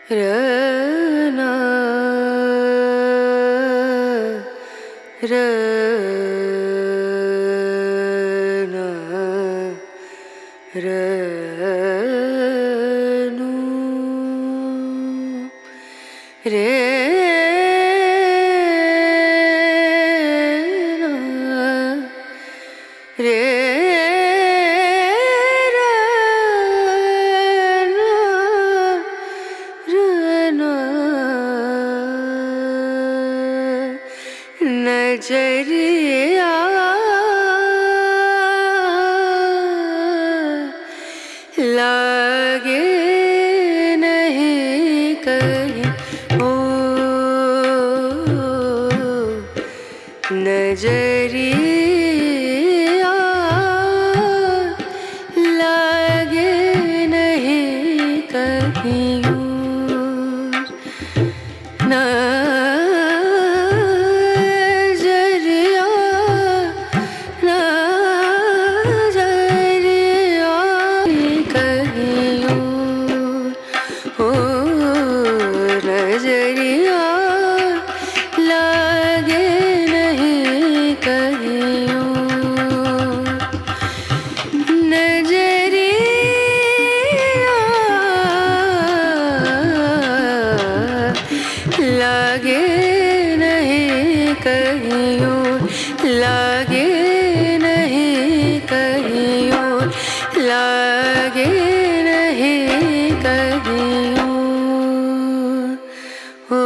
रना रना रनु रे नजरिया लागे नहीं कहीं ओ नजरिया लागे नहीं कहीं लागे नहीं कहीं लागे नहीं कहीं लागे नहीं कहीं ओ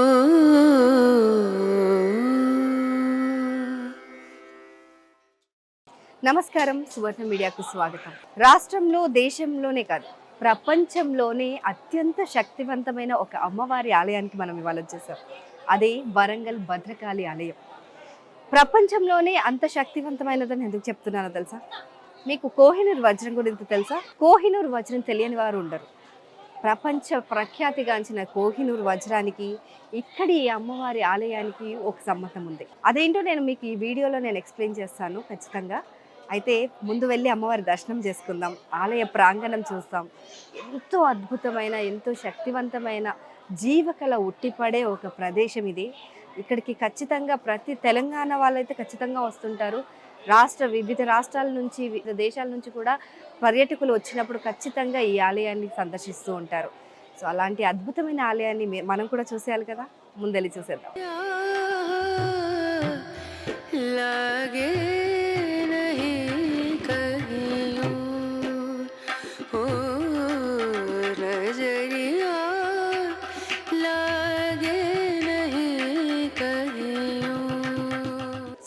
నమస్కారం సువర్ణ మీడియాకు స్వాగతం. రాష్ట్రంలో దేశంలోనే కాదు ప్రపంచంలోనే అత్యంత శక్తివంతమైన ఒక అమ్మవారి ఆలయానికి మనం ఇవాళ వచ్చేసాం. అదే వరంగల్ భద్రకాళి ఆలయం. ప్రపంచంలోనే అంత శక్తివంతమైనదని ఎందుకు చెప్తున్నానో తెలుసా? మీకు కోహినూర్ వజ్రం గురించి తెలుసా? కోహినూర్ వజ్రం తెలియని వారు ఉండరు. ప్రపంచ ప్రఖ్యాతిగాంచిన కోహినూర్ వజ్రానికి ఇక్కడి అమ్మవారి ఆలయానికి ఒక సంబంధం ఉంది. అదేంటో నేను మీకు ఈ వీడియోలో ఎక్స్ప్లెయిన్ చేస్తాను ఖచ్చితంగా. అయితే ముందు వెళ్ళి అమ్మవారి దర్శనం చేసుకుందాం, ఆలయ ప్రాంగణం చూస్తాం. ఎంతో అద్భుతమైన ఎంతో శక్తివంతమైన జీవకళ ఉట్టిపడే ఒక ప్రదేశం ఇది. ఇక్కడికి ఖచ్చితంగా ప్రతి తెలంగాణ వాళ్ళైతే ఖచ్చితంగా వస్తుంటారు. వివిధ రాష్ట్రాల నుంచి వివిధ దేశాల నుంచి కూడా పర్యాటకులు వచ్చినప్పుడు ఖచ్చితంగా ఈ ఆలయాన్ని సందర్శిస్తూ ఉంటారు. సో అలాంటి అద్భుతమైన ఆలయాన్ని మనం కూడా చూసేయాలి కదా, ముందెళ్ళి చూసేద్దాం.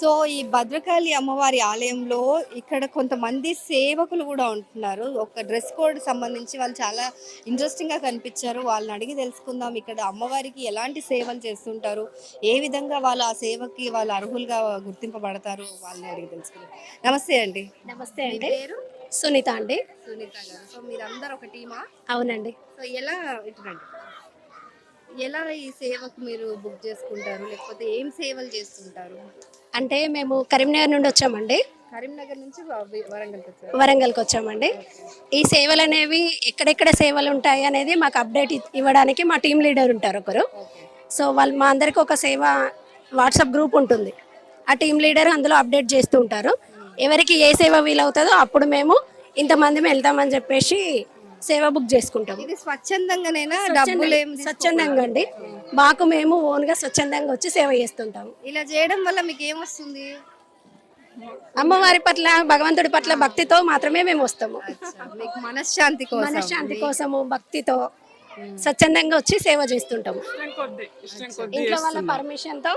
సో ఈ భద్రకాళి అమ్మవారి ఆలయంలో ఇక్కడ కొంతమంది సేవకులు కూడా ఉంటున్నారు. ఒక డ్రెస్ కోడ్ సంబంధించి వాళ్ళు చాలా ఇంట్రెస్టింగ్గా కనిపించారు. వాళ్ళని అడిగి తెలుసుకుందాం, ఇక్కడ అమ్మవారికి ఎలాంటి సేవలు చేస్తుంటారు, ఏ విధంగా వాళ్ళు ఆ సేవకి వాళ్ళు అర్హులుగా గుర్తింపబడతారు, వాళ్ళని అడిగి తెలుసుకుందాం. నమస్తే అండి. నమస్తే అండి. పేరు సునీత అండి. సునీత గారు, సో మీరందరూ ఒక టీమా? అవునండి. సో ఎలా ఈ సేవకు మీరు బుక్ చేసుకుంటారు, లేకపోతే ఏం సేవలు చేస్తుంటారు? అంటే మేము కరీంనగర్ నుండి వచ్చామండి. కరీంనగర్ నుంచి వరంగల్కి వచ్చామండి. ఈ సేవలు అనేవి ఎక్కడెక్కడ సేవలు ఉంటాయి అనేది మాకు అప్డేట్ ఇవ్వడానికి మా టీం లీడర్ ఉంటారు ఒకరు. సో వాళ్ళు మా అందరికి ఒక సేవ వాట్సాప్ గ్రూప్ ఉంటుంది. ఆ టీం లీడర్ అందులో అప్డేట్ చేస్తూ ఉంటారు. ఎవరికి ఏ సేవ వీలవుతుందో అప్పుడు మేము ఇంతమంది వెళ్తామని చెప్పేసి సేవ బుక్ చేసుకుంటాం. ఇది స్వచ్ఛందంగానేనా? స్వచ్ఛందంగా అండి. మాకు మేము ఓన్గా స్వచ్ఛందంగా వచ్చి సేవ చేస్తుంటాము. ఇలా చేయడం వల్ల మీకు ఏమొస్తుంది? అమ్మవారి పట్ల భగవంతుడి పట్ల భక్తితో మాత్రమే మేము వస్తాము. మనశ్శాంతి కోసము భక్తితో స్వచ్ఛందంగా వచ్చి సేవ చేస్తుంటాము. ఇంట్లో వాళ్ళ పర్మిషన్ తో,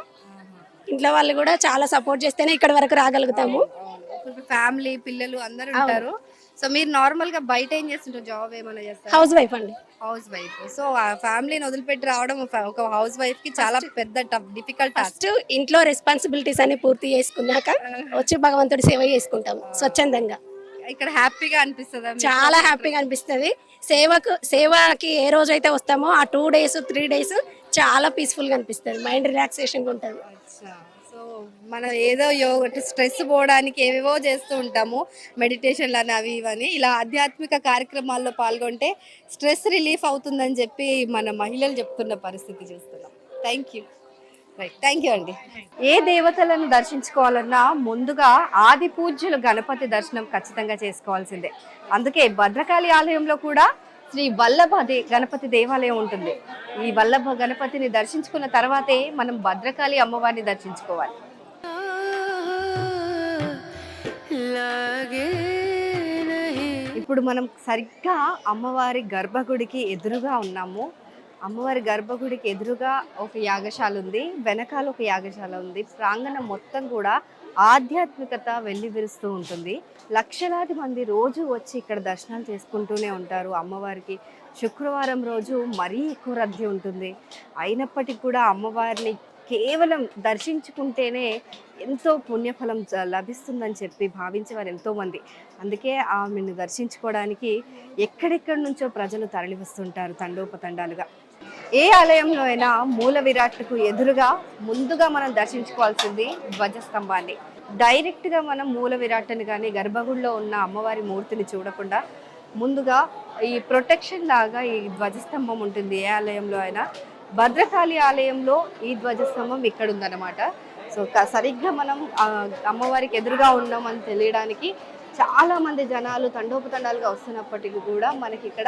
ఇంట్లో వాళ్ళు కూడా చాలా సపోర్ట్ చేస్తేనే ఇక్కడ వరకు రాగలుగుతాము. ఫ్యామిలీ పిల్లలు అందరూ ఉంటారు. సో మీరు నార్మల్ గా బయట ఏం చేస్తుంటారు? జాబ్ ఏమైనా చేస్తారు? హౌస్ వైఫ్ అండి. House wife. సో ఆ ఫ్యామిలీని వదిలిపెట్టి రావడం ఒక హౌస్ వైఫ్ కి చాలా పెద్ద డిఫికల్ట్ టాస్క్. ఇంట్లో రెస్పాన్సిబిలిటీస్ అన్ని పూర్తి చేసుకున్నాక వచ్చి భగవంతుడి సేవ చేసుకుంటాం స్వచ్ఛందంగా. ఇక్కడ హ్యాపీగా అనిపిస్తుంది, చాలా హ్యాపీగా అనిపిస్తుంది. సేవకి ఏ రోజైతే వస్తామో ఆ 2 days 3 days చాలా పీస్ఫుల్ గా అనిపిస్తుంది, మైండ్ రిలాక్సేషన్ గా ఉంటుంది. సో మనం ఏదో యోగా స్ట్రెస్ పోవడానికి ఏవేవో చేస్తూ ఉంటాము, మెడిటేషన్లు అని అవి ఇవని. ఇలా ఆధ్యాత్మిక కార్యక్రమాల్లో పాల్గొంటే స్ట్రెస్ రిలీఫ్ అవుతుందని చెప్పి మన మహిళలు చెప్తున్న పరిస్థితి చూస్తున్నాం. Thank you. Right, thank you అండి. ఏ దేవతలను దర్శించుకోవాలన్నా ముందుగా ఆది పూజ్యులు గణపతి దర్శనం ఖచ్చితంగా చేసుకోవాల్సిందే. అందుకే భద్రకాళి ఆలయంలో కూడా శ్రీ వల్లభ గణపతి దేవాలయం ఉంటుంది. ఈ వల్లభ గణపతిని దర్శించుకున్న తర్వాతే మనం భద్రకాళి అమ్మవారిని దర్శించుకోవాలి. ఇప్పుడు మనం సరిగ్గా అమ్మవారి గర్భగుడికి ఎదురుగా ఉన్నాము. అమ్మవారి గర్భగుడికి ఎదురుగా ఒక యాగశాల ఉంది, వెనకాల ఒక యాగశాల ఉంది. ప్రాంగణం మొత్తం కూడా ఆధ్యాత్మికత వెల్లివిరుస్తూ ఉంటుంది. లక్షలాది మంది రోజు వచ్చి ఇక్కడ దర్శనాలు చేసుకుంటూనే ఉంటారు. అమ్మవారికి శుక్రవారం రోజు మరీ ఎక్కువ రద్దీ ఉంటుంది. అయినప్పటికీ కూడా అమ్మవారిని కేవలం దర్శించుకుంటేనే ఎంతో పుణ్యఫలం లభిస్తుందని చెప్పి భావించేవారు ఎంతోమంది. అందుకే ఆమెను దర్శించుకోవడానికి ఎక్కడెక్కడి నుంచో ప్రజలు తరలి వస్తుంటారు తండోపతండాలుగా. ఏ ఆలయంలో అయినా మూల విరాట్కు ఎదురుగా ముందుగా మనం దర్శించుకోవాల్సింది ధ్వజస్తంభాన్ని. డైరెక్ట్గా మనం మూల విరాట్ని కానీ గర్భగుడిలో ఉన్న అమ్మవారి మూర్తిని చూడకుండా ముందుగా ఈ ప్రొటెక్షన్ లాగా ఈ ధ్వజస్తంభం ఉంటుంది. ఏ ఆలయంలో అయినా భద్రకాళి ఆలయంలో ఈ ధ్వజస్తంభం ఇక్కడ ఉందన్నమాట. సో సరిగ్గా మనం అమ్మవారికి ఎదురుగా ఉన్నామని తెలియడానికి చాలా మంది జనాలు తండోపతండాలుగా వస్తున్నప్పటికీ కూడా మనకి ఇక్కడ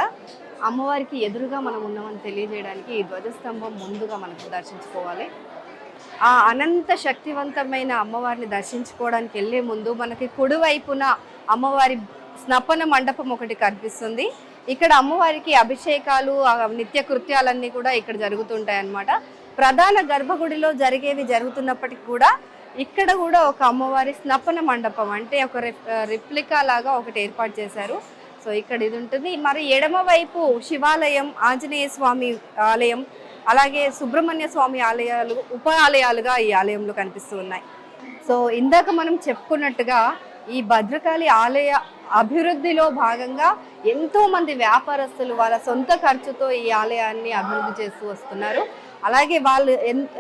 అమ్మవారికి ఎదురుగా మనం ఉన్నామని తెలియజేయడానికి ఈ ధ్వజస్తంభం ముందుగా మనకు దర్శించుకోవాలి. ఆ అనంత శక్తివంతమైన అమ్మవారిని దర్శించుకోవడానికి వెళ్ళే ముందు మనకి కుడివైపున అమ్మవారి స్నపన మండపం ఒకటి కనిపిస్తుంది. ఇక్కడ అమ్మవారికి అభిషేకాలు, నిత్య కృత్యాలన్నీ కూడా ఇక్కడ జరుగుతుంటాయి అన్నమాట. ప్రధాన గర్భగుడిలో జరిగేవి జరుగుతున్నప్పటికీ కూడా ఇక్కడ కూడా ఒక అమ్మవారి స్నపన మండపం అంటే ఒక రిప్లికా లాగా ఒకటి ఏర్పాటు చేశారు. సో ఇక్కడ ఇది ఉంటుంది. మరి ఎడమ వైపు శివాలయం, ఆంజనేయ స్వామి ఆలయం, అలాగే సుబ్రహ్మణ్య స్వామి ఆలయాలు ఉప ఆలయాలుగా ఈ ఆలయంలో కనిపిస్తూ ఉన్నాయి. సో ఇందాక మనం చెప్పుకున్నట్టుగా ఈ భద్రకాళి ఆలయ అభివృద్ధిలో భాగంగా ఎంతో మంది వ్యాపారస్తులు వాళ్ళ సొంత ఖర్చుతో ఈ ఆలయాన్ని అభివృద్ధి చేస్తూ వస్తున్నారు. అలాగే వాళ్ళు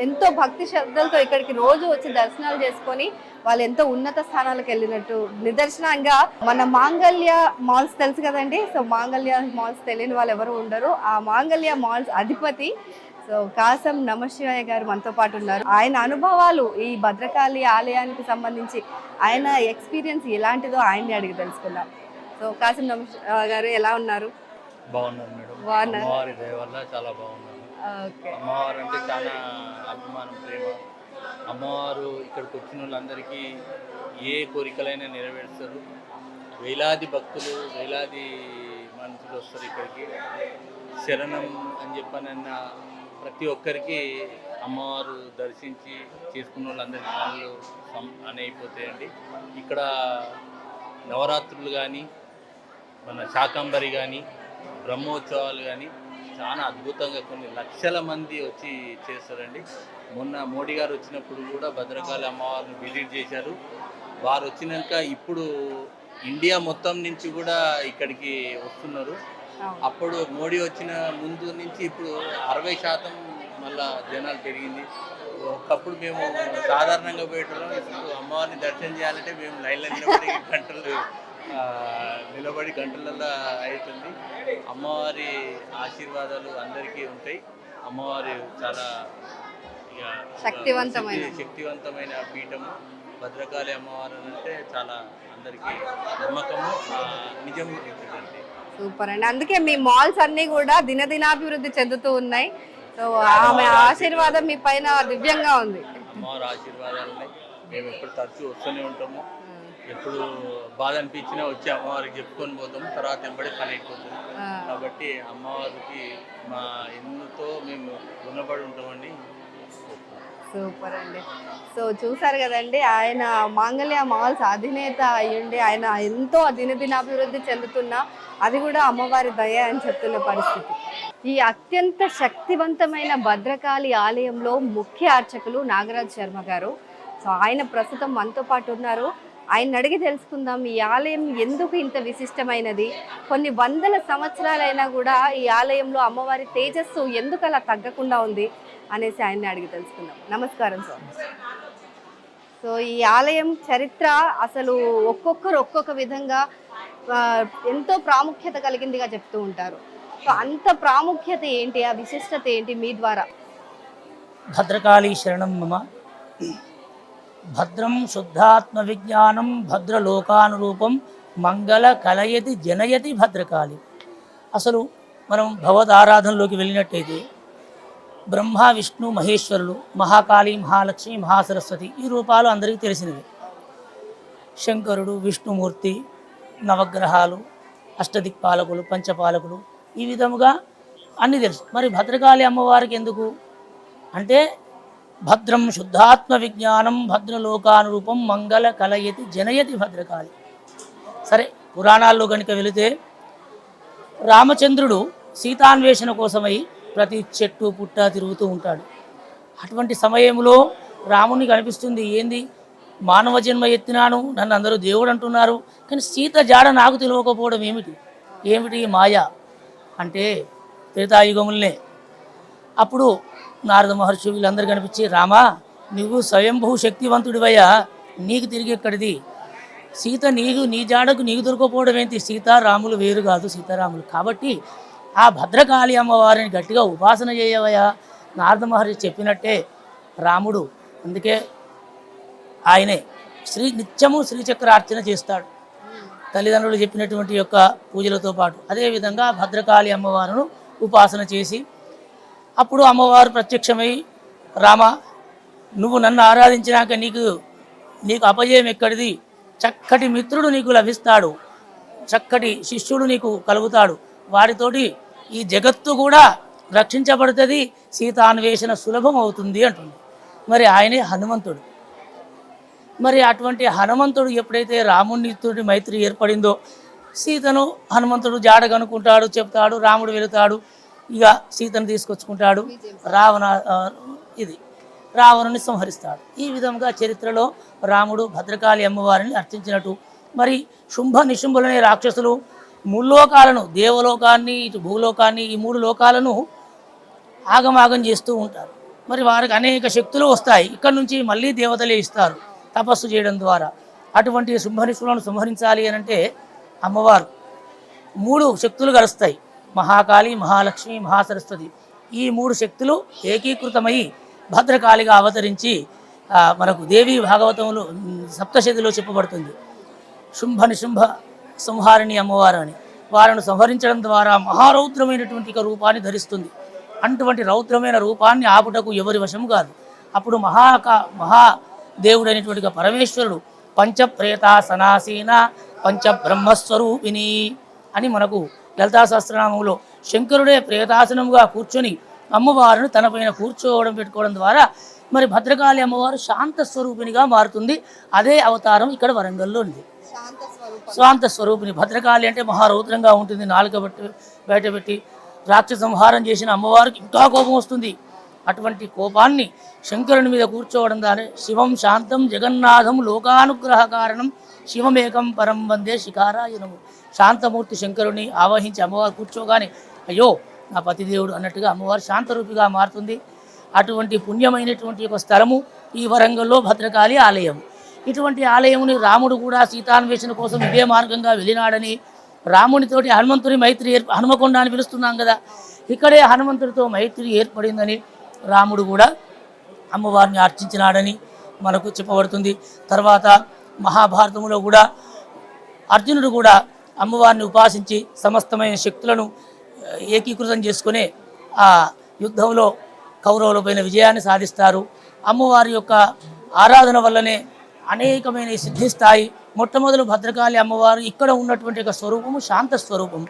ఎంతో భక్తి శ్రద్ధలతో ఇక్కడికి రోజు వచ్చి దర్శనాలు చేసుకొని వాళ్ళు ఎంతో ఉన్నత స్థానాలకు వెళ్ళినట్టు నిదర్శనంగా మన మాంగళ్య మాల్స్ తెలుసు కదండి. సో మాంగళ్య మాల్స్ తెలియని వాళ్ళు ఎవరు ఉండరు. ఆ మాంగళ్య మాల్స్ అధిపతి సో కాసం నమశివాయ గారు మనతో పాటు ఉన్నారు. ఆయన అనుభవాలు ఈ భద్రకాళి ఆలయానికి సంబంధించి ఆయన ఎక్స్పీరియన్స్ ఎలాంటిదో ఆయన్ని అడిగి తెలుసుకుందాం. సో కాసం నమశివాయ గారు ఎలా ఉన్నారు? బాగున్నారు మేడం. బాగున్నారు. అమ్మవారి దయ వల్ల చాలా బాగున్నారు. అమ్మవారు అంటే చాలా అభిమానం, ప్రేమ. అమ్మవారు ఇక్కడికి వచ్చిన వాళ్ళందరికీ ఏ కోరికలైనా నెరవేరుస్తారు. వేలాది భక్తులు, వేలాది మనుషులు వస్తారు ఇక్కడికి. శరణం అని చెప్పనన్న ప్రతి ఒక్కరికి అమ్మవారు దర్శించి చేసుకున్న వాళ్ళందరికీ పనులు అయిపోతాయండి. ఇక్కడ నవరాత్రులు కానీ, మన శాకంబరి కానీ, బ్రహ్మోత్సవాలు కానీ చాలా అద్భుతంగా కొన్ని లక్షల మంది వచ్చి చేస్తారండి. మొన్న మోడీ గారు వచ్చినప్పుడు కూడా భద్రకాళి అమ్మవారిని విజిట్ చేశారు. వారు వచ్చినాక ఇప్పుడు ఇండియా మొత్తం నుంచి కూడా ఇక్కడికి వస్తున్నారు. అప్పుడు మోడీ వచ్చిన ముందు నుంచి ఇప్పుడు 60% మళ్ళా జనాలు పెరిగింది. ఒకప్పుడు మేము సాధారణంగా పోయేటోళ్ళం. ఇప్పుడు అమ్మవారిని దర్శనం చేయాలంటే మేము లైన్లో నిలబడి గంటలలో అవుతుంది. అమ్మవారి ఆశీర్వాదాలు అందరికీ ఉంటాయి. అమ్మవారి చాలా శక్తివంతమైన పీఠము భద్రకాళి అమ్మవారు అంటే చాలా అందరికీ నమ్మకము, నిజం. సూపర్ అండి. అందుకే మీ మాల్స్ అన్ని కూడా దినదినాభివృద్ధి చెందుతూ ఉన్నాయి. సో ఆమె ఆశీర్వాదం మీ పైన దివ్యంగా ఉంది. అమ్మవారి ఆశీర్వాదాలు ఉన్నాయి. మేము ఎప్పుడు తరచూ వస్తూనే ఉంటాము. ఎప్పుడు బాధ అనిపించినా వచ్చి అమ్మవారికి చెప్పుకొని పోతాము. తర్వాత ఎంబడి పని అయిపోతుంది. కాబట్టి అమ్మవారికి మా ఎన్నుతో మేము రుణపడి ఉంటామండి. సూపర్ అండి. సో చూసారు కదండి, ఆయన మాంగళ్య మాల్స్ అధినేత అయ్యుండి ఆయన ఎంతో దినదినాభివృద్ధి చెందుతున్నా అది కూడా అమ్మవారి దయ అని చెప్తున్న పరిస్థితి. ఈ అత్యంత శక్తివంతమైన భద్రకాళి ఆలయంలో ముఖ్య అర్చకులు నాగరాజ్ శర్మ గారు. సో ఆయన ప్రస్తుతం మనతో పాటు ఉన్నారు. ఆయన అడిగి తెలుసుకుందాం ఈ ఆలయం ఎందుకు ఇంత విశిష్టమైనది, కొన్ని వందల సంవత్సరాలైనా కూడా ఈ ఆలయంలో అమ్మవారి తేజస్సు ఎందుకు అలా తగ్గకుండా ఉంది అనేసి ఆయన్ని అడిగి తెలుసుకుందాం. నమస్కారం సార్. సో ఈ ఆలయం చరిత్ర అసలు ఒక్కొక్కరు ఒక్కొక్క విధంగా ఎంతో ప్రాముఖ్యత కలిగిందిగా చెప్తూ ఉంటారు. సో అంత ప్రాముఖ్యత ఏంటి, ఆ విశిష్టత ఏంటి మీ ద్వారా? భద్రకాళీ శరణం మమ. భద్రం శుద్ధాత్మ విజ్ఞానం భద్రలోకానురూపం మంగళ కలయతి జనయతి భద్రకాళి. అసలు మనం భగవద్ ఆరాధనలోకి వెళ్ళినట్టయితే బ్రహ్మ విష్ణు మహేశ్వరులు, మహాకాళి, మహాలక్ష్మి, మహాసరస్వతి ఈ రూపాలు అందరికీ తెలిసినవి. శంకరుడు, విష్ణుమూర్తి, నవగ్రహాలు, అష్టదిక్పాలకులు, పంచపాలకులు ఈ విధముగా అన్నీ తెలుసు. మరి భద్రకాళి అమ్మవారికి ఎందుకు అంటే భద్రం శుద్ధాత్మ విజ్ఞానం భద్రలోకానురూపం మంగళ కలయతి జనయతి భద్రకాళి. సరే, పురాణాల్లో కనుక వెళితే రామచంద్రుడు సీతాన్వేషణ కోసమై ప్రతి చెట్టు పుట్ట తిరుగుతూ ఉంటాడు. అటువంటి సమయంలో రాముని కనిపిస్తుంది, ఏంది మానవ జన్మ ఎత్తినాను, నన్ను అందరూ దేవుడు అంటున్నారు, కానీ సీత జాడ నాకు తెలియకపోవడం ఏమిటి మాయ అంటే త్రేతాయుగములనే. అప్పుడు నారద మహర్షి వీళ్ళందరూ కనిపించి, రామా నువ్వు స్వయంభూ శక్తివంతుడివయ్యా, నీకు తిరిగి ఎక్కడిది, సీత నీ జాడకు నీకు దొరకపోవడం ఏంటి, సీతారాములు వేరు కాదు సీతారాములు, కాబట్టి ఆ భద్రకాళి అమ్మవారిని గట్టిగా ఉపాసన చేయవయ్యా. నారద మహర్షి చెప్పినట్టే రాముడు అందుకే ఆయనే నిత్యము శ్రీచక్రార్చన చేస్తాడు, తల్లిదండ్రులు చెప్పినటువంటి యొక్క పూజలతో పాటు. అదేవిధంగా భద్రకాళి అమ్మవారును ఉపాసన చేసి అప్పుడు అమ్మవారు ప్రత్యక్షమై, రామ నువ్వు నన్ను ఆరాధించినాక నీకు అపజయం ఎక్కడిది, చక్కటి మిత్రుడు నీకు లభిస్తాడు, చక్కటి శిష్యుడు నీకు కలుగుతాడు, వారితోటి ఈ జగత్తు కూడా రక్షించబడుతుంది, సీతాన్వేషణ సులభం అవుతుంది అంటుంది. మరి ఆయనే హనుమంతుడు. మరి అటువంటి హనుమంతుడు ఎప్పుడైతే రామునితోటి మైత్రి ఏర్పడిందో, సీతను హనుమంతుడు జాడ కనుక్కుంటాడు, చెప్తాడు, రాముడు వెళుతాడు, ఇక సీతను తీసుకొచ్చుకుంటాడు, రావణుని సంహరిస్తాడు. ఈ విధంగా చరిత్రలో రాముడు భద్రకాళి అమ్మవారిని అర్చించినట్టు. మరి శుంభ నిశుంభులనే రాక్షసులు ముల్లోకాలను, దేవలోకాన్ని, ఇటు భూలోకాన్ని, ఈ 3 లోకాలను ఆగమాగం చేస్తూ ఉంటారు. మరి వారికి అనేక శక్తులు వస్తాయి, ఇక్కడ నుంచి మళ్ళీ దేవతలే ఇస్తారు తపస్సు చేయడం ద్వారా. అటువంటి శుంభ నిశుంభులను సంహరించాలి అని అంటే అమ్మవారు 3 శక్తులు కలుస్తాయి, మహాకాళి, మహాలక్ష్మి, మహాసరస్వతి. ఈ 3 శక్తులు ఏకీకృతమై భద్రకాళిగా అవతరించి మనకు దేవి భాగవతంలో సప్తశతిలో చెప్పబడుతుంది. శుంభ నిశుంభ సంహారిణి అమ్మవారు అని. వారిని సంహరించడం ద్వారా మహారౌద్రమైనటువంటి రూపాన్ని ధరిస్తుంది. అటువంటి రౌద్రమైన రూపాన్ని ఆపుటకు ఎవరి వశము కాదు. అప్పుడు మహాదేవుడైనటువంటి పరమేశ్వరుడు పంచప్రేతాసనాసీన పంచబ్రహ్మస్వరూపిణి అని మనకు లలితా సహస్రనామంలో శంకరుడే ప్రేతాసనముగా కూర్చొని అమ్మవారిని తనపైన పెట్టుకోవడం ద్వారా మరి భద్రకాళి అమ్మవారు శాంత స్వరూపిణిగా మారుతుంది. అదే అవతారం ఇక్కడ వరంగల్లో ఉంది. శాంత స్వరూపిణి భద్రకాళి అంటే మహారౌద్రంగా ఉంటుంది, నాలుక బయటపెట్టి రాక్షస సంహారం చేసిన అమ్మవారికి ఇంకా కోపం వస్తుంది. అటువంటి కోపాన్ని శంకరుని మీద కూర్చోవడం ద్వారా శివం శాంతం జగన్నాథం లోకానుగ్రహ కారణం శివమేకం పరం వందే శిఖారాయనము. శాంతమూర్తి శంకరుని ఆవహించి అమ్మవారు కూర్చోగానే అయ్యో నా పతిదేవుడు అన్నట్టుగా అమ్మవారు శాంతరూపిగా మారుతుంది. అటువంటి పుణ్యమైనటువంటి ఒక స్థలము ఈ వరంగల్లో భద్రకాళి ఆలయం. ఇటువంటి ఆలయముని రాముడు కూడా సీతాన్వేషణ కోసం ఇదే మార్గంగా వెళ్ళినాడని, రామునితోటి హనుమంతుని మైత్రి హనుమకొండ అని పిలుస్తున్నాం కదా, ఇక్కడే హనుమంతుడితో మైత్రి ఏర్పడిందని రాముడు కూడా అమ్మవారిని అర్చించినాడని మనకు చెప్పబడుతుంది. తర్వాత మహాభారతంలో కూడా అర్జునుడు కూడా అమ్మవారిని ఉపాసించి సమస్తమైన శక్తులను ఏకీకృతం చేసుకునే ఆ యుద్ధంలో కౌరవులపైన విజయాన్ని సాధిస్తారు. అమ్మవారి యొక్క ఆరాధన వల్లనే అనేకమైన సిద్ధిస్తాయి. మొట్టమొదలు భద్రకాళి అమ్మవారు ఇక్కడ ఉన్నటువంటి ఒక స్వరూపము శాంత స్వరూపము.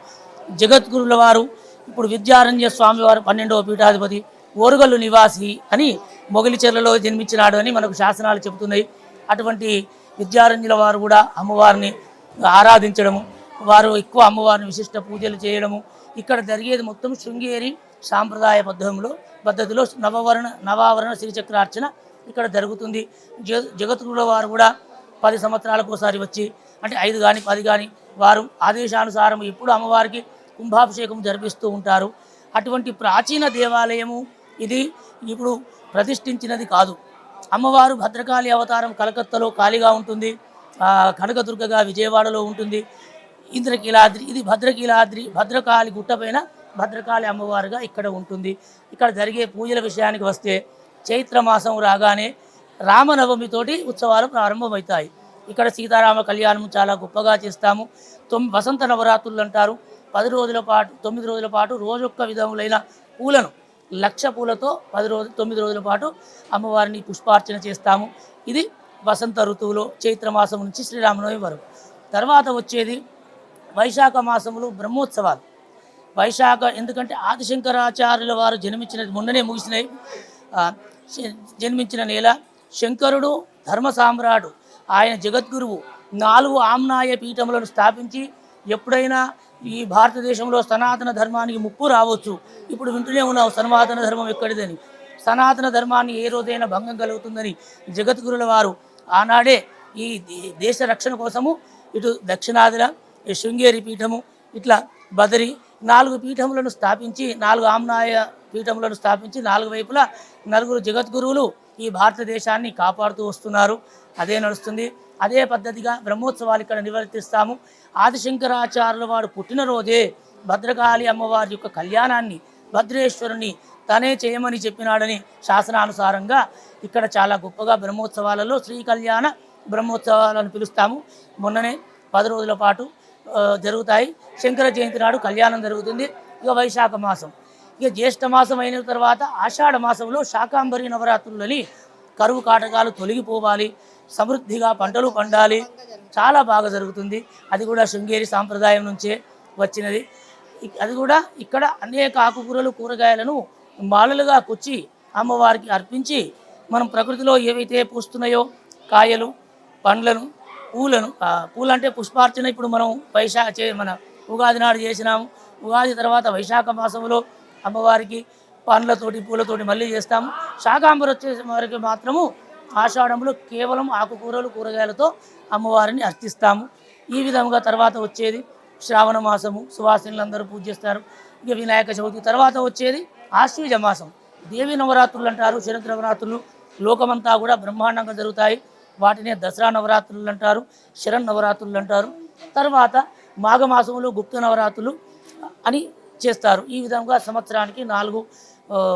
జగద్గురుల వారు ఇప్పుడు విద్యారణ్య స్వామివారు 12వ పీఠాధిపతి, ఓరుగల్లు నివాసి అని మొగలిచెర్లలో జన్మించినాడు అని మనకు శాసనాలు చెబుతున్నాయి. అటువంటి విద్యారణ్యుల వారు కూడా అమ్మవారిని ఆరాధించడము, వారు ఎక్కువ అమ్మవారిని విశిష్ట పూజలు చేయడము. ఇక్కడ జరిగేది మొత్తం శృంగేరి సాంప్రదాయ పద్ధతిలో నవావరణ శ్రీచక్రార్చన ఇక్కడ జరుగుతుంది. జగద్గురుల వారు కూడా 10 సంవత్సరాలకు ఒకసారి వచ్చి, అంటే 5 కానీ 10 కానీ వారు ఆదేశానుసారం ఎప్పుడు అమ్మవారికి కుంభాభిషేకం జరిపిస్తూ ఉంటారు. అటువంటి ప్రాచీన దేవాలయము ఇది. ఇప్పుడు ప్రతిష్ఠించినది కాదు, అమ్మవారు భద్రకాళి అవతారం కలకత్తాలో కాళీగా ఉంటుంది, కనకదుర్గగా విజయవాడలో ఉంటుంది. ఇంద్రకీలాద్రి ఇది భద్రకీలాద్రి, భద్రకాళి గుట్టపైన భద్రకాళి అమ్మవారుగా ఇక్కడ ఉంటుంది. ఇక్కడ జరిగే పూజల విషయానికి వస్తే చైత్రమాసం రాగానే రామనవమితోటి ఉత్సవాలు ప్రారంభమవుతాయి. ఇక్కడ సీతారామ కళ్యాణం చాలా గొప్పగా చేస్తాము. వసంత నవరాత్రులు అంటారు. 10 రోజుల పాటు 9 రోజుల పాటు రోజొక్క విధములైన పూలను 1,00,000 పూలతో 9 రోజుల పాటు అమ్మవారిని పుష్పార్చన చేస్తాము. ఇది వసంత ఋతువులో చైత్రమాసం నుంచి శ్రీరామనవమి వరకు. తర్వాత వచ్చేది వైశాఖ మాసంలో బ్రహ్మోత్సవాలు. వైశాఖ ఎందుకంటే ఆదిశంకరాచార్యుల వారు మొన్ననే ముగిసినాయి. జన్మించిన నేల శంకరుడు ధర్మ సామ్రాడు, ఆయన జగద్గురువు 4 ఆమ్నాయ పీఠములను స్థాపించి ఎప్పుడైనా ఈ భారతదేశంలో సనాతన ధర్మానికి ముప్పు రావచ్చు. ఇప్పుడు వింటూనే ఉన్నావు సనాతన ధర్మం ఎక్కడిదని. సనాతన ధర్మాన్ని ఏ రోజైనా భంగం కలుగుతుందని జగద్గురుల వారు ఆనాడే ఈ దేశ రక్షణ కోసము ఇటు దక్షిణాదిన శృంగేరి పీఠము, ఇట్లా బదరి 4 పీఠములను స్థాపించి 4 ఆమ్నాయ పీఠములను స్థాపించి 4 వైపులా 4 జగద్గురువులు ఈ భారతదేశాన్ని కాపాడుతూ వస్తున్నారు. అదే నడుస్తుంది. అదే పద్ధతిగా బ్రహ్మోత్సవాలు ఇక్కడ నిర్వర్తిస్తాము. ఆదిశంకరాచార్యుల వారు పుట్టినరోజే భద్రకాళి అమ్మవారి యొక్క కళ్యాణాన్ని భద్రేశ్వరుని తనే చేయమని చెప్పినాడని శాసనానుసారంగా ఇక్కడ చాలా గొప్పగా బ్రహ్మోత్సవాలలో శ్రీ కళ్యాణ బ్రహ్మోత్సవాలను పిలుస్తాము. మొన్ననే 10 రోజుల పాటు జరుగుతాయి. శంకర జయంతి నాడు కళ్యాణం జరుగుతుంది. ఇక వైశాఖ మాసం, ఇక జ్యేష్ఠ మాసం అయిన తర్వాత ఆషాఢ మాసంలో శాకాంబరి నవరాత్రులని కరువు కాటకాలు తొలగిపోవాలి, సమృద్ధిగా పంటలు పండాలి, చాలా బాగా జరుగుతుంది. అది కూడా శృంగేరి సాంప్రదాయం నుంచే వచ్చినది. అది కూడా ఇక్కడ అనేక ఆకుకూరలు కూరగాయలను మాలలుగా కుచ్చి అమ్మవారికి అర్పించి మనం ప్రకృతిలో ఏవైతే పూస్తున్నాయో కాయలు పండ్లను పూలు అంటే పుష్పార్చన ఇప్పుడు మనం మన ఉగాది నాడు చేసినాము. ఉగాది తర్వాత వైశాఖ మాసంలో అమ్మవారికి పండ్లతోటి పూలతోటి మళ్ళీ చేస్తాము. శాకాంబరి వచ్చే వారికి మాత్రము ఆషాఢంలో కేవలం ఆకుకూరలు కూరగాయలతో అమ్మవారిని అర్చిస్తాము. ఈ విధంగా తర్వాత వచ్చేది శ్రావణ మాసము, సువాసినులందరూ పూజ చేస్తారు. ఇక వినాయక చవితి తర్వాత వచ్చేది ఆశ్వీజ మాసం, దేవి నవరాత్రులు అంటారు. శరద్ నవరాత్రులు లోకమంతా కూడా బ్రహ్మాండంగా జరుగుతాయి. వాటినే దసరా నవరాత్రులు అంటారు, శరన్నవరాత్రులు అంటారు. తర్వాత మాఘమాసంలో గుప్త నవరాత్రులు అని చేస్తారు. ఈ విధంగా సంవత్సరానికి 4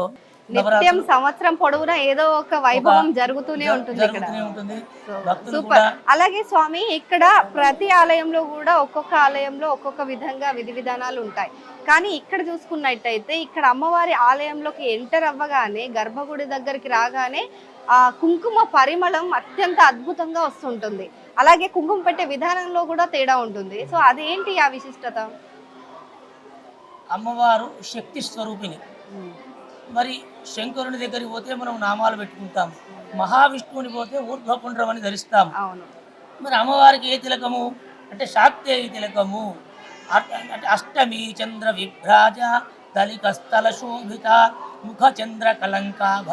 నిత్యం సంవత్సరం పొడవునా ఏదో ఒక వైభవం జరుగుతూనే ఉంటుంది ఇక్కడ. సూపర్. అలాగే స్వామి ఇక్కడ ప్రతి ఆలయంలో కూడా ఒక్కొక్క ఆలయంలో ఒక్కొక్క విధంగా విధి విధానాలు ఉంటాయి. కానీ ఇక్కడ చూసుకున్నట్టయితే ఇక్కడ అమ్మవారి ఆలయంలోకి ఎంటర్ అవ్వగానే గర్భగుడి దగ్గరికి రాగానే ఆ కుంకుమ పరిమళం అత్యంత అద్భుతంగా వస్తుంటుంది. అలాగే కుంకుమ పెట్టే విధానంలో కూడా తేడా ఉంటుంది. సో అదేంటి ఆ విశిష్టత? అమ్మవారు శక్తి స్వరూపిణి. మరి శంకరుని దగ్గరికి పోతే మనం నామాలు పెట్టుకుంటాం, మహావిష్ణువుని పోతే ఊర్ధ్వపుండ్రం అని ధరిస్తాము. మరి అమ్మవారికి ఏ తిలకము అంటే శాక్తేయ తిలకము. అంటే అష్టమి చంద్ర విభ్రాజ దళికస్థల శోభిత ముఖ చంద్ర కలంకాభ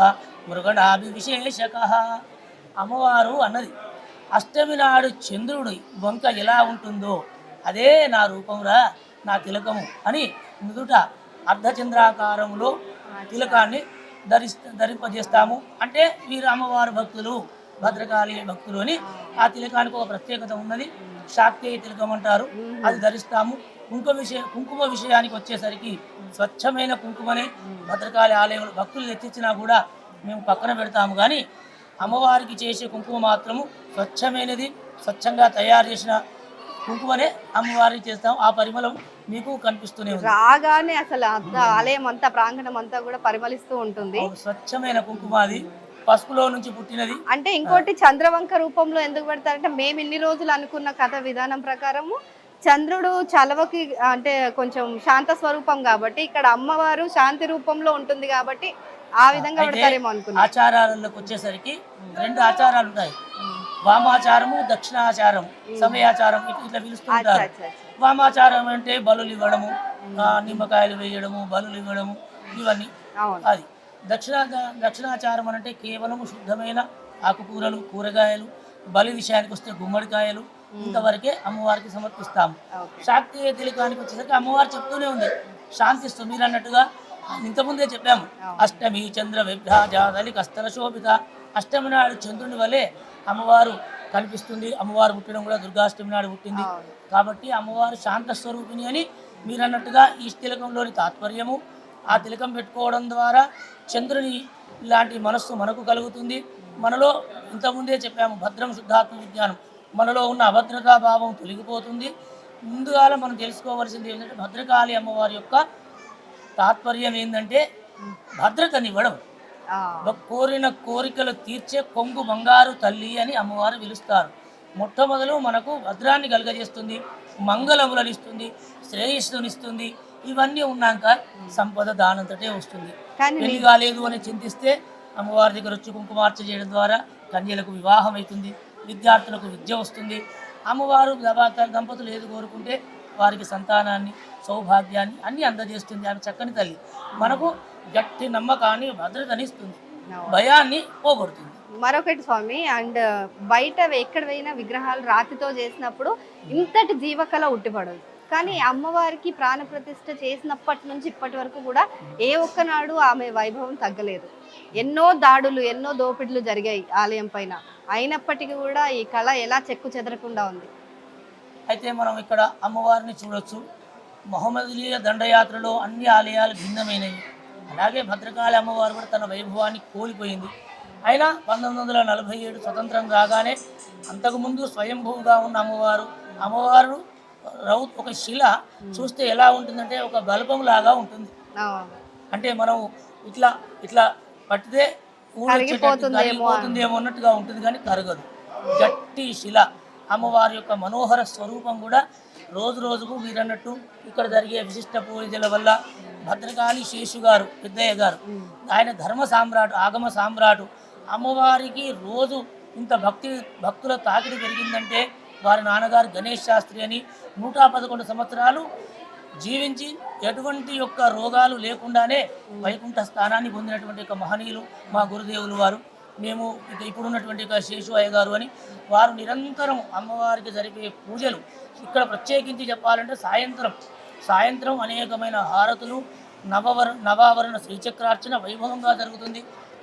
మృగడాభి విశేషక. అమ్మవారు అన్నది అష్టమి నాడు చంద్రుడి వంక ఎలా ఉంటుందో అదే నా రూపంరా, నా తిలకము అని నుదుట అర్ధచంద్రాకారంలో తిలకాన్ని ధరింపజేస్తాము. అంటే వీరు అమ్మవారు భక్తులు, భద్రకాళి భక్తులు అని ఆ తిలకానికి ఒక ప్రత్యేకత ఉన్నది. శాక్తేయ తిలకం అంటారు, అది ధరిస్తాము. కుంకుమ విషయానికి వచ్చేసరికి స్వచ్ఛమైన కుంకుమనే భద్రకాళి ఆలయంలో భక్తులు తెచ్చిచ్చినా కూడా మేము పక్కన పెడతాము. కానీ అమ్మవారికి చేసే కుంకుమ మాత్రము స్వచ్ఛమైనది, స్వచ్ఛంగా తయారు చేసిన కుంకుమనే అమ్మవారికి చేస్తాం. ఆ పరిమళం మీకు కనిపిస్తూనే ఉంది. రాగానే అసలు ఆలయం అంతా ప్రాంగణం అంతా కూడా పరిమళిస్తూ ఉంటుంది. స్వచ్ఛమైన కుంకుమ, అది పసుపులో నుంచి పుట్టినది. అంటే ఇంకోటి చంద్రవంక రూపంలో ఎందుకు పెడతారంటే మేము ఇన్ని రోజులు అనుకున్న కథ విధానం ప్రకారము చంద్రుడు చలవకి అంటే కొంచెం శాంత స్వరూపం కాబట్టి ఇక్కడ అమ్మవారు శాంతి రూపంలో ఉంటుంది కాబట్టి ఆ విధంగా పెడతారేమో అనుకున్నా. ఆచారాలకు వచ్చేసరికి 2 ఆచారాలు ఉంటాయి, వామాచారము దక్షిణాచారం సమయాచారం ఇట్లా పిలుస్తుంటారు. వామాచారం అంటే బలులు ఇవ్వడము, నిమ్మకాయలు వేయడము, బలులు ఇవ్వడము, ఇవన్నీ. అది దక్షిణాచారం అంటే కేవలం శుద్ధమైన ఆకుకూరలు కూరగాయలు, బలి విషయానికి వస్తే గుమ్మడికాయలు, ఇంతవరకే అమ్మవారికి సమర్పిస్తాము. శాక్తీయ తిలకానికి వచ్చేసరికి అమ్మవారు చెప్తూనే ఉంది శాంతిస్తూ. మీరు అన్నట్టుగా ఇంతకుముందే చెప్పాము, అష్టమి చంద్ర విభ్రాజ దళికస్థల శోభిత అష్టమి నాడు చంద్రుని వలె అమ్మవారు కనిపిస్తుంది. అమ్మవారు పుట్టడం కూడా దుర్గాష్టమి నాడు పుట్టింది కాబట్టి అమ్మవారు శాంత స్వరూపిణి అని మీరు అన్నట్టుగా ఈ తిలకంలోని తాత్పర్యము. ఆ తిలకం పెట్టుకోవడం ద్వారా చంద్రుని లాంటి మనస్సు మనకు కలుగుతుంది. మనలో ఇంతకుముందే చెప్పాము భద్రం శుద్ధాత్మ విజ్ఞానం, మనలో ఉన్న అభద్రతా భావం తొలగిపోతుంది. ముందుగా మనం తెలుసుకోవాల్సింది ఏంటంటే భద్రకాళి అమ్మవారి యొక్క తాత్పర్యం ఏంటంటే భద్రతనివ్వడం. కోరిన కోరికలు తీర్చే కొంగు బంగారు తల్లి అని అమ్మవారు పిలుస్తారు. మొట్టమొదలు మనకు భద్రాన్ని కలుగజేస్తుంది, మంగళములను ఇస్తుంది, శ్రేయస్సునిస్తుంది. ఇవన్నీ ఉన్నాక సంపద దానంతటే వస్తుంది. పెళ్లి కాలేదు అని చింతిస్తే అమ్మవారి దగ్గర వచ్చి కుంకుమార్చ చేయడం ద్వారా కన్యలకు వివాహం అవుతుంది, విద్యార్థులకు విద్య వస్తుంది. అమ్మవారు దంపతులు ఏది కోరుకుంటే వారికి సంతానాన్ని, సౌభాగ్యాన్ని అన్నీ అందజేస్తుంది. ఆమె చక్కని తల్లి మనకు గట్టి నమ్మకాన్ని, భద్రతనిస్తుంది, భయాన్ని పోగొడుతుంది. మరొకటి స్వామి, అండ్ బయట ఎక్కడ పోయినా విగ్రహాలు రాతితో చేసినప్పుడు ఇంతటి జీవకళ ఉట్టిపడదు. కానీ అమ్మవారికి ప్రాణప్రతిష్ఠ చేసినప్పటి నుంచి ఇప్పటి వరకు కూడా ఏ ఒక్కనాడు ఆమె వైభవం తగ్గలేదు. ఎన్నో దాడులు, ఎన్నో దోపిడులు జరిగాయి ఆలయం పైన, అయినప్పటికీ కూడా ఈ కళ ఎలా చెక్కు చెదరకుండా ఉంది. అయితే మనం ఇక్కడ అమ్మవారిని చూడొచ్చు. మహమ్మదీయ దండయాత్రలో అన్ని ఆలయాలు భిన్నమైనవి. అలాగే భద్రకాళి అమ్మవారు కూడా తన వైభవాన్ని కోల్పోయింది. అయినా 1947 స్వతంత్రం రాగానే అంతకుముందు స్వయంభూగా ఉన్న అమ్మవారు ఒక శిల చూస్తే ఎలా ఉంటుందంటే ఒక బల్బం లాగా ఉంటుంది. అంటే మనం ఇట్లా ఇట్లా పట్టితే కరిగిపోతుందేమో అన్నట్టుగా ఉంటుంది, కానీ కరగదు. గట్టి శిల. అమ్మవారి యొక్క మనోహర స్వరూపం కూడా రోజు రోజుకు మీరన్నట్టు ఇక్కడ జరిగే విశిష్ట పూజల వల్ల భద్రకాళి శేషు గారు, పెద్దయ్య గారు, ఆయన ధర్మ సామ్రాటు, ఆగమ సామ్రాటు. అమ్మవారికి రోజు ఇంత భక్తుల తాకిడి పెరిగిందంటే వారి నాన్నగారు గణేష్ శాస్త్రి అని 111 సంవత్సరాలు జీవించి ఎటువంటి యొక్క రోగాలు లేకుండానే వైకుంఠ స్థానాన్ని పొందినటువంటి ఒక మహనీయులు మా గురుదేవులు వారు. మేము ఇప్పుడున్నటువంటి శేషు అయ్య గారు అని వారు నిరంతరం అమ్మవారికి జరిపే పూజలు ఇక్కడ ప్రత్యేకించి చెప్పాలంటే సాయంత్రం అనేకమైన హారతులు, నవావరణ శ్రీచక్రార్చన వైభవంగా జరుగుతుంది.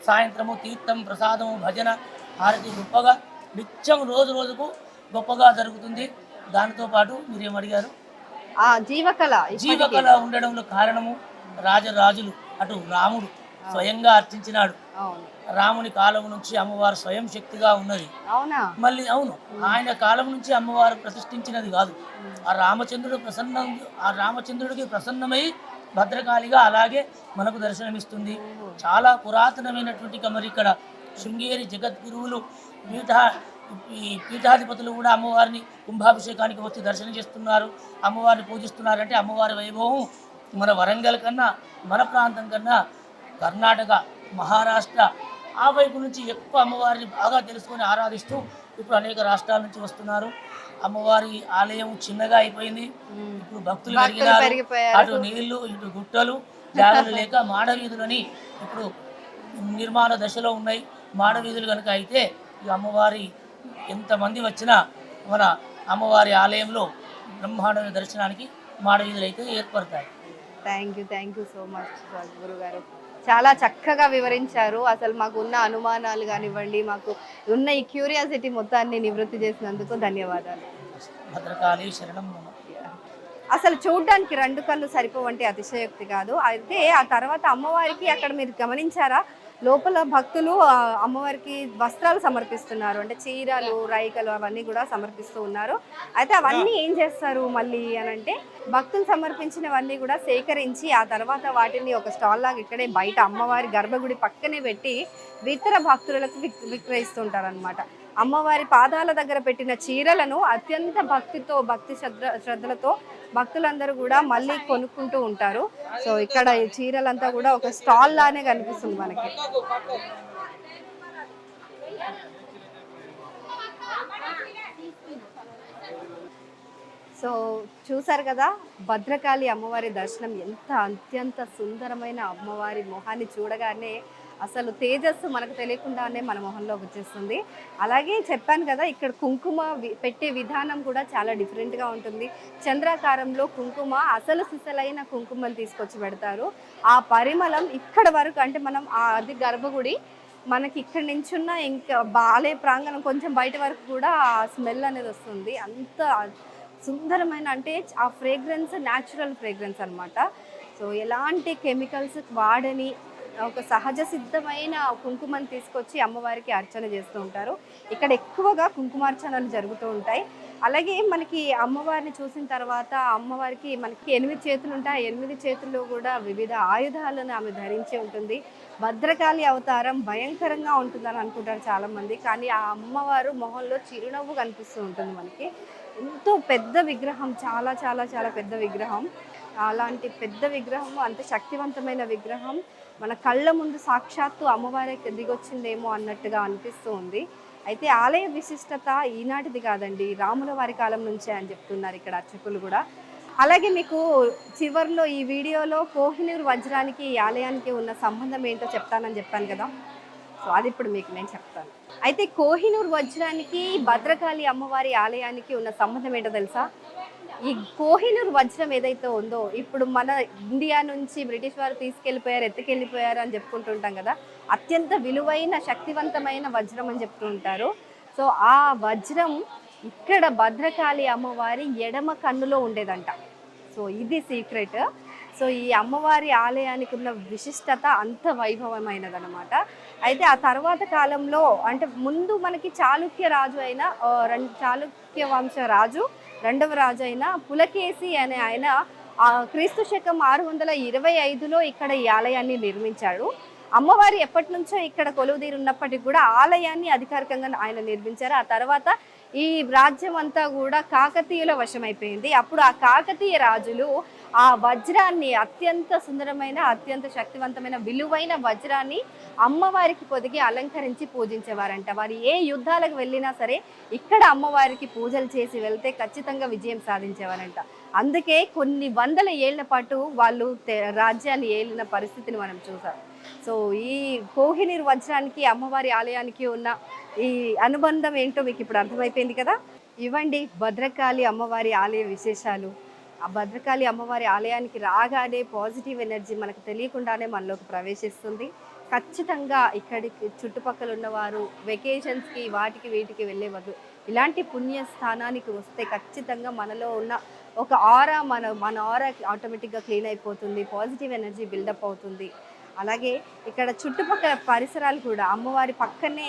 సాయంత్రము తీర్థం, ప్రసాదము, భజన, హారతి గొప్పగా నిత్యం రోజు రోజుకు గొప్పగా జరుగుతుంది. దానితో పాటు మీరేమడిగారు, జీవకళ ఉండడంలో కారణము రాజరాజులు, అటు రాముడు స్వయంగా అర్చించినాడు. రాముని కాలం నుంచి అమ్మవారు స్వయం శక్తిగా ఉన్నది. మళ్ళీ అవును, ఆయన కాలం నుంచి అమ్మవారు ప్రతిష్ఠించినది కాదు. ఆ రామచంద్రుడికి ప్రసన్నమై భద్రకాళిగా అలాగే మనకు దర్శనమిస్తుంది. చాలా పురాతనమైనటువంటి మరి ఇక్కడ శృంగేరి జగద్గురువులు, పీఠాధిపతులు కూడా అమ్మవారిని కుంభాభిషేకానికి వచ్చి దర్శనం చేస్తున్నారు, అమ్మవారిని పూజిస్తున్నారంటే అమ్మవారి వైభవం మన వరంగల్ కన్నా, మన ప్రాంతం కన్నా కర్ణాటక, మహారాష్ట్ర ఆ వైపు నుంచి ఎక్కువ అమ్మవారిని బాగా తెలుసుకొని ఆరాధిస్తూ ఇప్పుడు అనేక రాష్ట్రాల నుంచి వస్తున్నారు. అమ్మవారి ఆలయం చిన్నగా అయిపోయింది. ఇప్పుడు భక్తులు పెరిగినారు. అటు నీళ్లు, ఇటు గుట్టలు, జాగలు లేక మాడవీధులని ఇప్పుడు నిర్మాణ దశలో ఉన్నాయి. మాడవీధులు కనుక అయితే ఈ అమ్మవారి ఎంతమంది వచ్చినా మన అమ్మవారి ఆలయంలో బ్రహ్మాండమైన దర్శనానికి మాడవీధులు అయితే ఏర్పడతాయి. థ్యాంక్ యూ సో మచ్ గురుగారు. చాలా చక్కగా వివరించారు. అసలు మాకు ఉన్న అనుమానాలు కానివ్వండి, మాకు ఉన్న ఈ క్యూరియాసిటీ మొత్తాన్ని నివృత్తి చేసినందుకు ధన్యవాదాలు. భద్రకాళి శరణం. అసలు చూడడానికి 2 కళ్ళు సరిపోవంటే అతిశయోక్తి కాదు. అయితే ఆ తర్వాత అమ్మవారికి అక్కడ మీరు గమనించారా, లోపల భక్తులు అమ్మవారికి వస్త్రాలు సమర్పిస్తున్నారు. అంటే చీరలు, రైకలు అవన్నీ కూడా సమర్పిస్తూ ఉన్నారు. అయితే అవన్నీ ఏం చేస్తారు మళ్ళీ అని అంటే, భక్తులు సమర్పించినవన్నీ కూడా సేకరించి ఆ తర్వాత వాటిని ఒక స్టాల్ లాగా ఇక్కడే బయట అమ్మవారి గర్భగుడి పక్కనే పెట్టి ఇతర భక్తులకు విక్రయిస్తుంటారు అనమాట. అమ్మవారి పాదాల దగ్గర పెట్టిన చీరలను అత్యంత భక్తి శ్రద్ధలతో భక్తులందరూ కూడా మళ్ళీ కొనుక్కుంటూ ఉంటారు. సో ఇక్కడ ఈ చీరలంతా కూడా ఒక స్టాల్ లానే కనిపిస్తుంది మనకి. సో చూసారు కదా, భద్రకాళి అమ్మవారి దర్శనం ఎంత అత్యంత సుందరమైన అమ్మవారి మొహాన్ని చూడగానే అసలు తేజస్సు మనకు తెలియకుండానే మన మొహంలోకి వచ్చేస్తుంది. అలాగే చెప్పాను కదా, ఇక్కడ కుంకుమ పెట్టే విధానం కూడా చాలా డిఫరెంట్గా ఉంటుంది. చంద్రాకారంలో కుంకుమ, అసలు సిసలైన కుంకుమను తీసుకొచ్చి పెడతారు. ఆ పరిమళం ఇక్కడ వరకు, అంటే మనం అది గర్భగుడి, మనకి ఇక్కడ నించున్న ఇంకా ఆలయ ప్రాంగణం కొంచెం బయట వరకు కూడా ఆ స్మెల్ అనేది వస్తుంది. అంత సుందరమైన అంటే ఆ ఫ్రేగ్రెన్స్ న్యాచురల్ ఫ్రేగ్రెన్స్ అనమాట. సో ఎలాంటి కెమికల్స్ వాడని ఒక సహజ సిద్ధమైన కుంకుమని తీసుకొచ్చి అమ్మవారికి అర్చన చేస్తూ ఉంటారు. ఇక్కడ ఎక్కువగా కుంకుమార్చనలు జరుగుతూ ఉంటాయి. అలాగే మనకి అమ్మవారిని చూసిన తర్వాత అమ్మవారికి మనకి 8 చేతులు ఉంటాయి. ఆ 8 చేతుల్లో కూడా వివిధ ఆయుధాలను ఆమె ధరించి ఉంటుంది. భద్రకాళి అవతారం భయంకరంగా ఉంటుందని అనుకుంటారు చాలామంది. కానీ ఆ అమ్మవారు మొహంలో చిరునవ్వు కనిపిస్తూ ఉంటుంది మనకి. ఎంతో పెద్ద విగ్రహం, చాలా చాలా చాలా పెద్ద విగ్రహం. అలాంటి పెద్ద విగ్రహం, అంత శక్తివంతమైన విగ్రహం మన కళ్ళ ముందు సాక్షాత్తు అమ్మవారి దిగొచ్చిందేమో అన్నట్టుగా అనిపిస్తూ ఉంది. అయితే ఆలయ విశిష్టత ఈనాటిది కాదండి, రాముల వారి కాలం నుంచే అని చెప్తున్నారు ఇక్కడ అర్చకులు కూడా. అలాగే మీకు చివరిలో ఈ వీడియోలో కోహినూర్ వజ్రానికి ఈ ఆలయానికి ఉన్న సంబంధం ఏంటో చెప్తానని చెప్పాను కదా, సో అది ఇప్పుడు మీకు నేను చెప్తాను. అయితే కోహినూర్ వజ్రానికి భద్రకాళి అమ్మవారి ఆలయానికి ఉన్న సంబంధం ఏంటో తెలుసా? ఈ కోహినూర్ వజ్రం ఏదైతే ఉందో, ఇప్పుడు మన ఇండియా నుంచి బ్రిటిష్ వారు తీసుకెళ్ళిపోయారు, ఎత్తుకెళ్ళిపోయారు అని చెప్పుకుంటుంటాం కదా, అత్యంత విలువైన శక్తివంతమైన వజ్రం అని చెప్తూ ఉంటారు. సో ఆ వజ్రం ఇక్కడ భద్రకాళి అమ్మవారి ఎడమ కన్నులో ఉండేదంట. సో ఇది సీక్రెట్. సో ఈ అమ్మవారి ఆలయానికి ఉన్న విశిష్టత అంత వైభవమైనదన్నమాట. అయితే ఆ తర్వాత కాలంలో అంటే ముందు మనకి చాళుక్య రాజు అయిన చాళుక్య వంశ రాజు రెండవ రాజు అయిన పులకేశి అనే ఆయన క్రీస్తు శకం 625లో ఇక్కడ ఈ ఆలయాన్ని నిర్మించాడు. అమ్మవారి ఎప్పటి నుంచో ఇక్కడ కొలువుదీరున్నప్పటికీ కూడా ఆలయాన్ని అధికారికంగా ఆయన నిర్మించారు. ఆ తర్వాత ఈ రాజ్యం అంతా కూడా కాకతీయుల వశమైపోయింది. అప్పుడు ఆ కాకతీయ రాజులు ఆ వజ్రాన్ని, అత్యంత సుందరమైన అత్యంత శక్తివంతమైన విలువైన వజ్రాన్ని అమ్మవారికి పొదిగి అలంకరించి పూజించేవారంట. వారు ఏ యుద్ధాలకు వెళ్ళినా సరే ఇక్కడ అమ్మవారికి పూజలు చేసి వెళ్తే ఖచ్చితంగా విజయం సాధించేవారంట. అందుకే కొన్ని వందల ఏళ్ల పాటు వాళ్ళు రాజ్యాన్ని ఏలిన పరిస్థితిని మనం చూసాం. సో ఈ కోహినూర్ వజ్రానికి అమ్మవారి ఆలయానికి ఉన్న ఈ అనుబంధం ఏంటో మీకు ఇప్పుడు అర్థమైపోయింది కదా. ఇవ్వండి భద్రకాళి అమ్మవారి ఆలయ విశేషాలు. ఆ భద్రకాళి అమ్మవారి ఆలయానికి రాగానే పాజిటివ్ ఎనర్జీ మనకు తెలియకుండానే మనలోకి ప్రవేశిస్తుంది. ఖచ్చితంగా ఇక్కడికి చుట్టుపక్కల ఉన్నవారు వెకేషన్స్కి వాటికి వీటికి వెళ్ళేవారు ఇలాంటి పుణ్య స్థానానికి వస్తే ఖచ్చితంగా మనలో ఉన్న ఒక ఆరా మన ఆరా ఆటోమేటిక్గా క్లీన్ అయిపోతుంది, పాజిటివ్ ఎనర్జీ బిల్డప్ అవుతుంది. అలాగే ఇక్కడ చుట్టుపక్కల పరిసరాలు కూడా అమ్మవారి పక్కనే,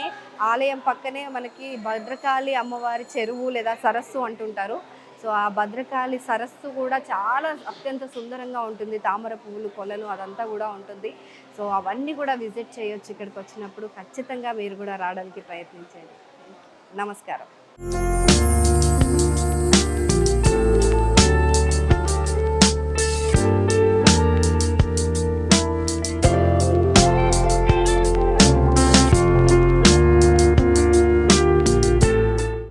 ఆలయం పక్కనే మనకి భద్రకాళి అమ్మవారి చెరువు లేదా సరస్సు అంటుంటారు. సో ఆ భద్రకాళి సరస్సు కూడా చాలా అత్యంత సుందరంగా ఉంటుంది. తామర పువ్వులు, కొలను అదంతా కూడా ఉంటుంది. సో అవన్నీ కూడా విజిట్ చేయొచ్చు ఇక్కడికి వచ్చినప్పుడు. ఖచ్చితంగా మీరు కూడా రావడానికి ప్రయత్నించండి. నమస్కారం.